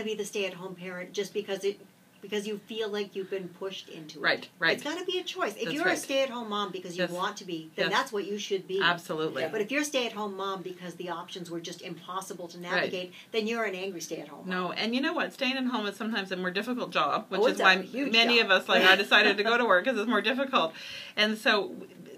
be the stay-at-home parent just because you feel like you've been pushed into it. Right. It's got to be a choice. If That's you're right. a stay-at-home mom because you want to be, then that's what you should be. Absolutely. But if you're a stay-at-home mom because the options were just impossible to navigate, then you're an angry stay-at-home mom. No, and you know what? Staying at home is sometimes a more difficult job, which is it's why a huge many job. of us, like I decided to go to work because it's more difficult. And so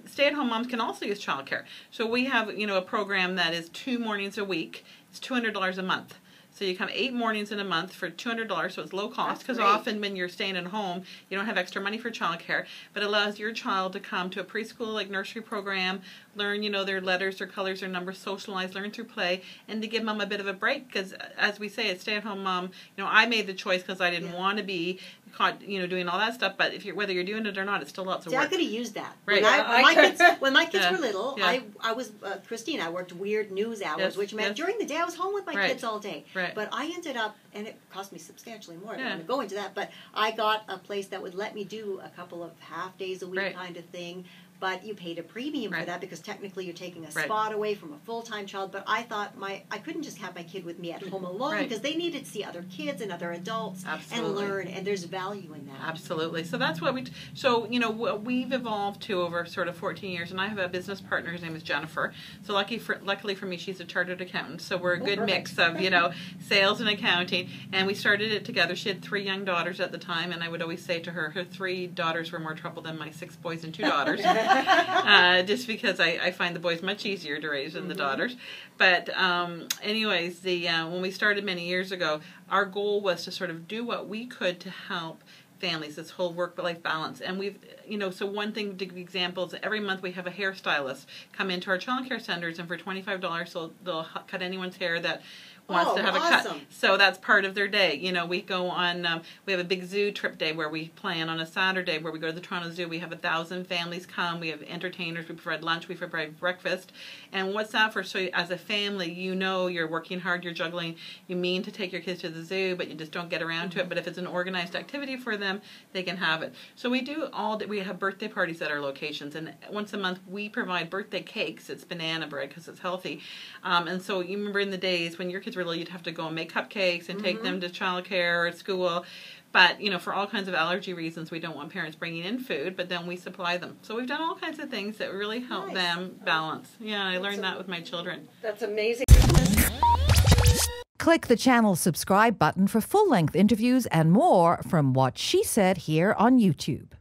stay-at-home moms can also use childcare. So we have, a program that is 2 mornings a week. It's $200 a month. So you come 8 mornings in a month for $200, so it's low cost, because often when you're staying at home, you don't have extra money for childcare, but it allows your child to come to a preschool, like nursery program, learn, their letters, their colors, their numbers, socialize, learn through play, and to give mom a bit of a break, because as we say, a stay-at-home mom, I made the choice because I didn't want to be caught, doing all that stuff, but whether you're doing it or not, it's still lots of work. I could have used that. Right. When my kids were little, I was, Christine, I worked weird news hours, which meant during the day I was home with my kids all day. Right. But I ended up, and it cost me substantially more, I don't want to go into that, but I got a place that would let me do a couple of half days a week kind of thing. But you paid a premium for that because technically you're taking a spot away from a full-time child. But I thought I couldn't just have my kid with me at home alone because they needed to see other kids and other adults and learn, and there's value in that. Absolutely. So that's what we've evolved to over sort of 14 years, and I have a business partner. His name is Jennifer. So luckily for me, she's a chartered accountant. So we're a good mix of sales and accounting. And we started it together. She had 3 young daughters at the time, and I would always say to her 3 daughters were more trouble than my 6 boys and 2 daughters. Just because I find the boys much easier to raise than the daughters. But anyways, when we started many years ago, our goal was to sort of do what we could to help families, this whole work-life balance. And we've, so one thing to give examples, every month we have a hairstylist come into our child care centers, and for $25, so they'll cut anyone's hair that wants to have a cut. So that's part of their day. We go on, we have a big zoo trip day where we plan on a Saturday where we go to the Toronto Zoo. We have 1,000 families come. We have entertainers. We provide lunch. We provide breakfast. And what's that for? So as a family, you're working hard, you're juggling. You mean to take your kids to the zoo, but you just don't get around to it. But if it's an organized activity for them, they can have it. So we have birthday parties at our locations. And once a month, we provide birthday cakes. It's banana bread because it's healthy. And so you remember in the days when your kids were little, you'd have to go and make cupcakes and take them to childcare or at school. But, for all kinds of allergy reasons, we don't want parents bringing in food, but then we supply them. So we've done all kinds of things that really help them balance. Yeah, I learned that with my children. That's amazing. Click the channel subscribe button for full-length interviews and more from What She Said here on YouTube.